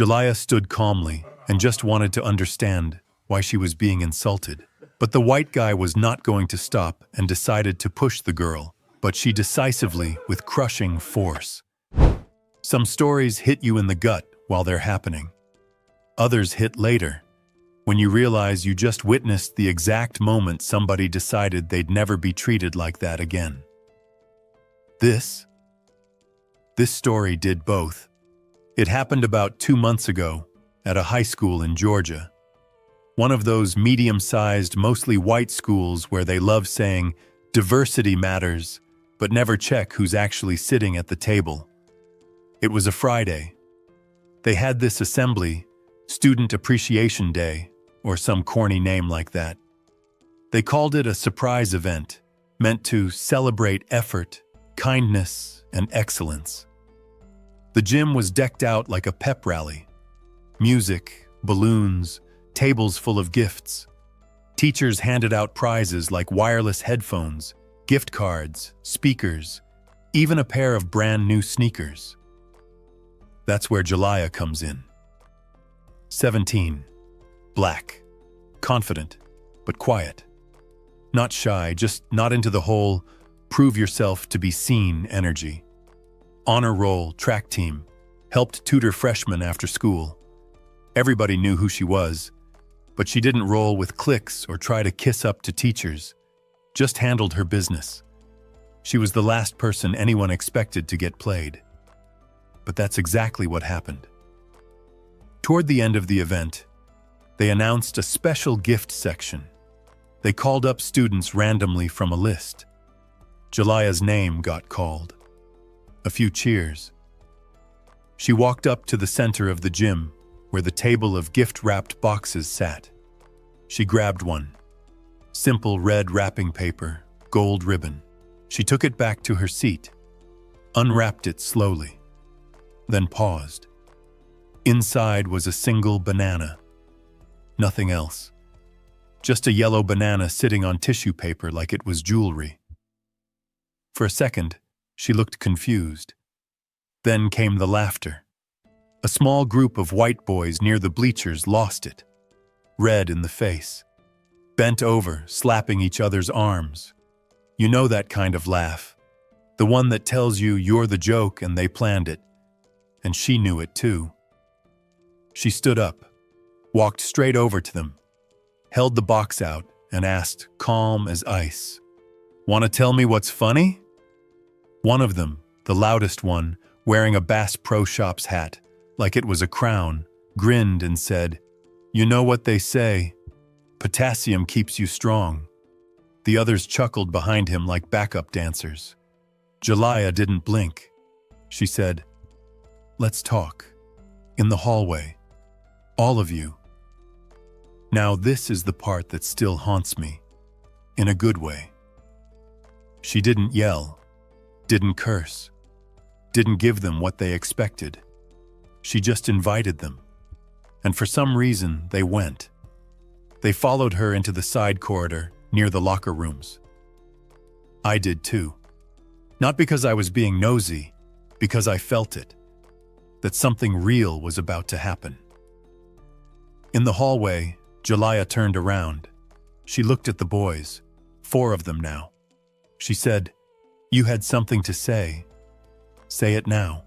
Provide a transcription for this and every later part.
Jalaya stood calmly and just wanted to understand why she was being insulted. But the white guy was not going to stop and decided to push the girl, but she decisively, with crushing force. Some stories hit you in the gut while they're happening. Others hit later, when you realize you just witnessed the exact moment somebody decided they'd never be treated like that again. This story did both. It happened about 2 months ago at a high school in Georgia. One of those medium-sized, mostly white schools where they love saying, "Diversity matters," but never check who's actually sitting at the table. It was a Friday. They had this assembly, Student Appreciation Day, or some corny name like that. They called it a surprise event, meant to celebrate effort, kindness, and excellence. The gym was decked out like a pep rally. Music, balloons, tables full of gifts. Teachers handed out prizes like wireless headphones, gift cards, speakers, even a pair of brand new sneakers. That's where Jalaya comes in. 17. Black. Confident, but quiet. Not shy, just not into the whole prove yourself to be seen energy. Honor roll, track team, helped tutor freshmen after school. Everybody knew who she was, but she didn't roll with cliques or try to kiss up to teachers, just handled her business. She was the last person anyone expected to get played. But that's exactly what happened. Toward the end of the event, they announced a special gift section. They called up students randomly from a list. Jalaya's name got called. A few cheers. She walked up to the center of the gym, where the table of gift-wrapped boxes sat. She grabbed one. Simple red wrapping paper, gold ribbon. She took it back to her seat, unwrapped it slowly, then paused. Inside was a single banana. Nothing else. Just a yellow banana sitting on tissue paper like it was jewelry. For a second, she looked confused. Then came the laughter. A small group of white boys near the bleachers lost it. Red in the face. Bent over, slapping each other's arms. You know that kind of laugh. The one that tells you you're the joke and they planned it. And she knew it too. She stood up, walked straight over to them, held the box out, and asked, calm as ice, "Want to tell me what's funny?" One of them, the loudest one, wearing a Bass Pro Shops hat, like it was a crown, grinned and said, "You know what they say, potassium keeps you strong." The others chuckled behind him like backup dancers. Jalaya didn't blink. She said, "Let's talk. In the hallway. All of you." Now this is the part that still haunts me, in a good way. She didn't yell, didn't curse, didn't give them what they expected. She just invited them. And for some reason, they went. They followed her into the side corridor near the locker rooms. I did too. Not because I was being nosy, because I felt it, that something real was about to happen. In the hallway, Jalaya turned around. She looked at the boys, 4 of them now. She said, "You had something to say. Say it now."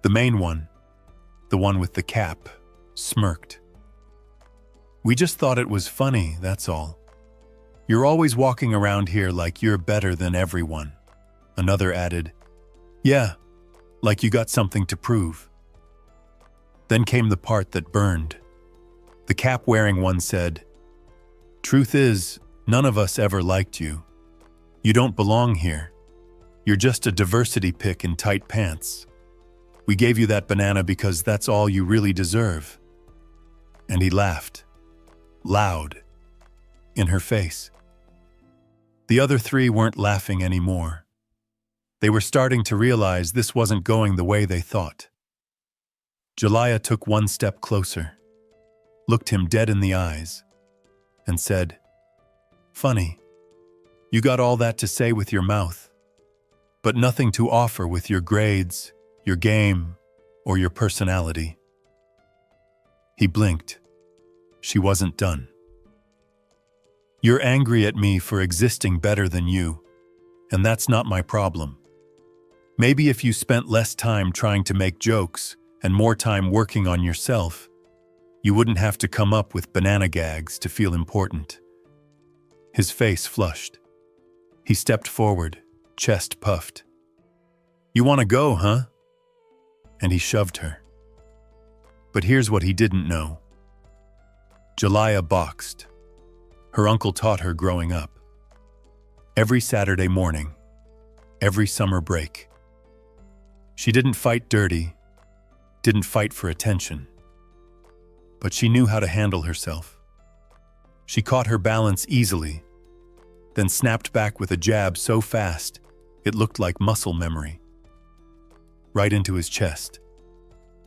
The main one, the one with the cap, smirked. "We just thought it was funny, that's all. You're always walking around here like you're better than everyone." Another added, "Yeah, like you got something to prove." Then came the part that burned. The cap-wearing one said, "Truth is, none of us ever liked you. You don't belong here. You're just a diversity pick in tight pants. We gave you that banana because that's all you really deserve." And he laughed, loud, in her face. The other 3 weren't laughing anymore. They were starting to realize this wasn't going the way they thought. Jalaya took one step closer, looked him dead in the eyes, and said, "Funny, you got all that to say with your mouth, but nothing to offer with your grades, your game, or your personality. He blinked. She wasn't done. You're angry at me for existing better than you, and that's not my problem. Maybe if you spent less time trying to make jokes and more time working on yourself, you wouldn't have to come up with banana gags to feel important. His face flushed. He stepped forward, chest puffed. You want to go, huh? And he shoved her. But here's what he didn't know. Jalaya boxed. Her uncle taught her growing up. Every Saturday morning, every summer break. She didn't fight dirty, didn't fight for attention. But she knew how to handle herself. She caught her balance easily, then snapped back with a jab so fast it looked like muscle memory. Right into his chest.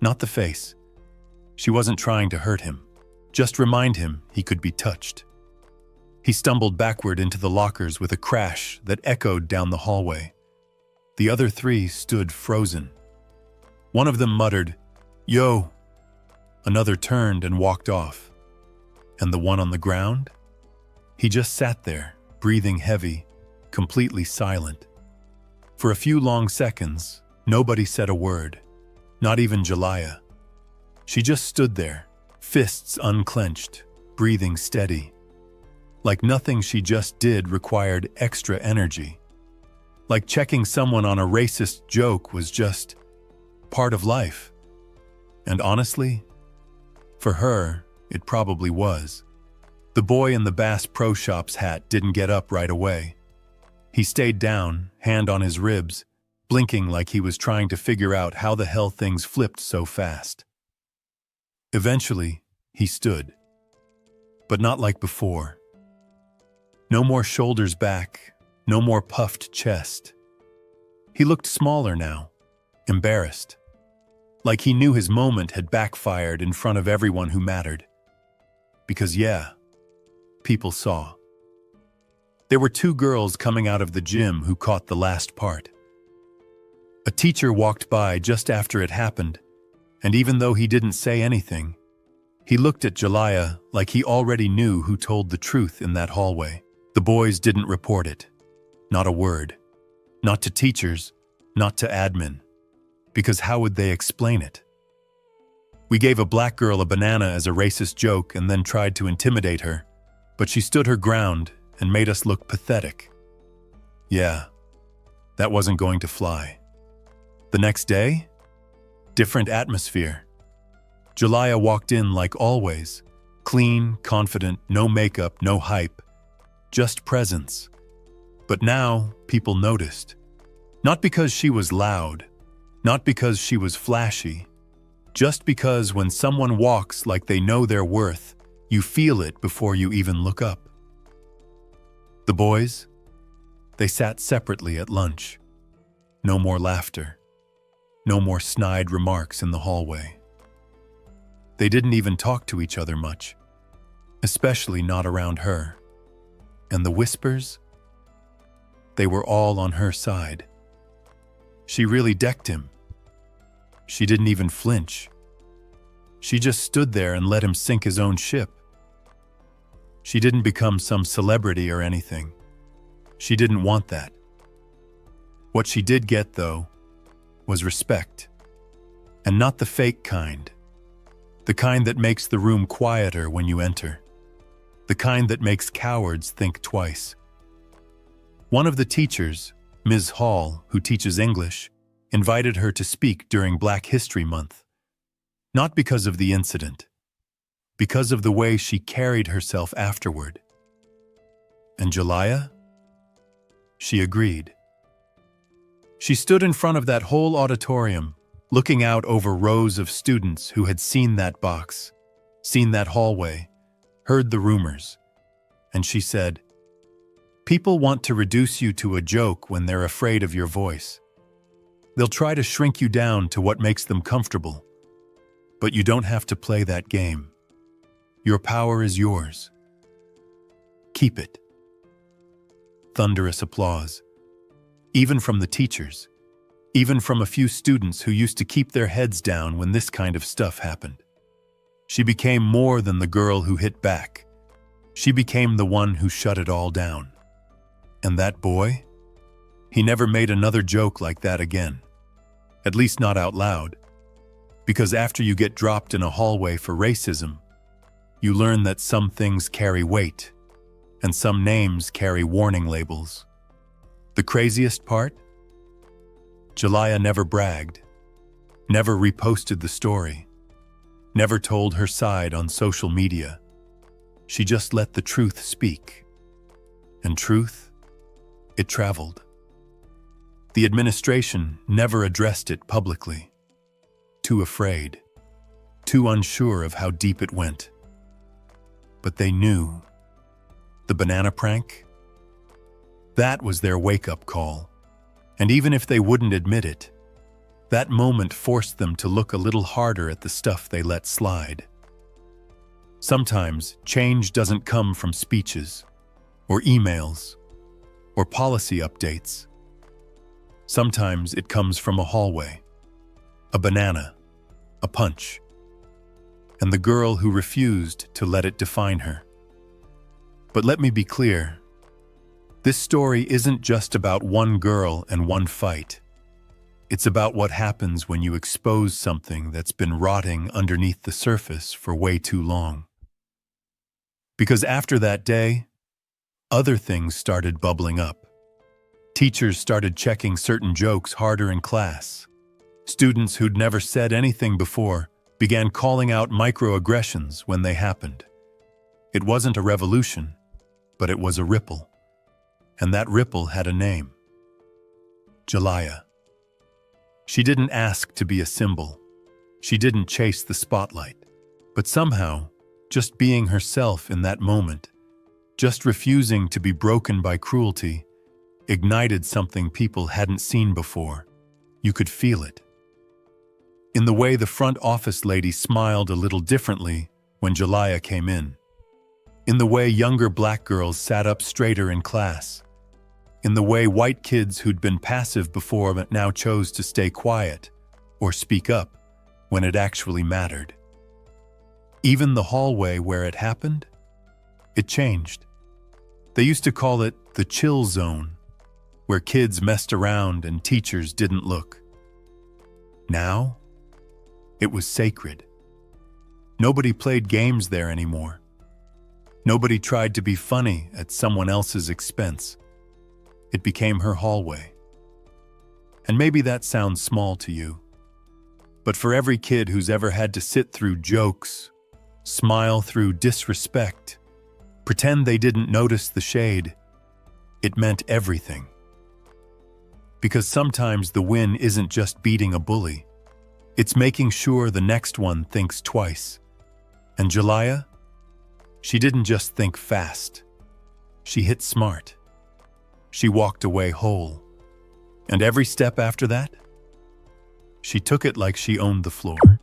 Not the face. She wasn't trying to hurt him, just remind him he could be touched. He stumbled backward into the lockers with a crash that echoed down the hallway. The other three stood frozen. One of them muttered, "Yo." Another turned and walked off. And the one on the ground? He just sat there, breathing heavy, completely silent. For a few long seconds, nobody said a word, not even Jalaya. She just stood there, fists unclenched, breathing steady. Like nothing she just did required extra energy. Like checking someone on a racist joke was just part of life. And honestly, for her, it probably was. The boy in the Bass Pro Shops hat didn't get up right away. He stayed down, hand on his ribs, blinking like he was trying to figure out how the hell things flipped so fast. Eventually, he stood. But not like before. No more shoulders back, no more puffed chest. He looked smaller now, embarrassed. Like he knew his moment had backfired in front of everyone who mattered. Because yeah, people saw. There were two girls coming out of the gym who caught the last part. A teacher walked by just after it happened, and even though he didn't say anything, he looked at Jalaya like he already knew who told the truth in that hallway. The boys didn't report it. Not a word. Not to teachers, not to admin. Because how would they explain it? We gave a black girl a banana as a racist joke and then tried to intimidate her, but she stood her ground and made us look pathetic. Yeah, that wasn't going to fly. The next day? Different atmosphere. Jalaya walked in like always, clean, confident, no makeup, no hype, just presence. But now, people noticed. Not because she was loud, not because she was flashy, just because when someone walks like they know their worth, you feel it before you even look up. The boys? They sat separately at lunch. No more laughter. No more snide remarks in the hallway. They didn't even talk to each other much, especially not around her. And the whispers? They were all on her side. She really decked him. She didn't even flinch. She just stood there and let him sink his own ship. She didn't become some celebrity or anything. She didn't want that. What she did get, though, was respect. And not the fake kind. The kind that makes the room quieter when you enter. The kind that makes cowards think twice. One of the teachers, Ms. Hall, who teaches English, invited her to speak during Black History Month. Not because of the incident, because of the way she carried herself afterward. And Jalaya? She agreed. She stood in front of that whole auditorium, looking out over rows of students who had seen that box, seen that hallway, heard the rumors, and she said, "People want to reduce you to a joke when they're afraid of your voice. They'll try to shrink you down to what makes them comfortable. But you don't have to play that game. Your power is yours. Keep it." Thunderous applause. Even from the teachers. Even from a few students who used to keep their heads down when this kind of stuff happened. She became more than the girl who hit back. She became the one who shut it all down. And that boy? He never made another joke like that again. At least not out loud. Because after you get dropped in a hallway for racism, you learn that some things carry weight, and some names carry warning labels. The craziest part? Jalaya never bragged, never reposted the story, never told her side on social media. She just let the truth speak. And truth, it traveled. The administration never addressed it publicly. Too afraid, too unsure of how deep it went. But they knew. The banana prank? That was their wake-up call. And even if they wouldn't admit it, that moment forced them to look a little harder at the stuff they let slide. Sometimes change doesn't come from speeches, or emails, or policy updates. Sometimes it comes from a hallway, a banana, a punch, and the girl who refused to let it define her. But let me be clear, this story isn't just about one girl and one fight. It's about what happens when you expose something that's been rotting underneath the surface for way too long. Because after that day, other things started bubbling up. Teachers started checking certain jokes harder in class. Students who'd never said anything before began calling out microaggressions when they happened. It wasn't a revolution, but it was a ripple. And that ripple had a name. Jalaya. She didn't ask to be a symbol. She didn't chase the spotlight. But somehow, just being herself in that moment, just refusing to be broken by cruelty, ignited something people hadn't seen before. You could feel it. In the way the front office lady smiled a little differently when Jalaya came in. In the way younger black girls sat up straighter in class. In the way white kids who'd been passive before but now chose to stay quiet or speak up when it actually mattered. Even the hallway where it happened, it changed. They used to call it the chill zone, where kids messed around and teachers didn't look. Now, it was sacred. Nobody played games there anymore. Nobody tried to be funny at someone else's expense. It became her hallway. And maybe that sounds small to you, but for every kid who's ever had to sit through jokes, smile through disrespect, pretend they didn't notice the shade, it meant everything. Because sometimes the win isn't just beating a bully, it's making sure the next one thinks twice. And Jalaya? She didn't just think fast. She hit smart. She walked away whole. And every step after that, she took it like she owned the floor.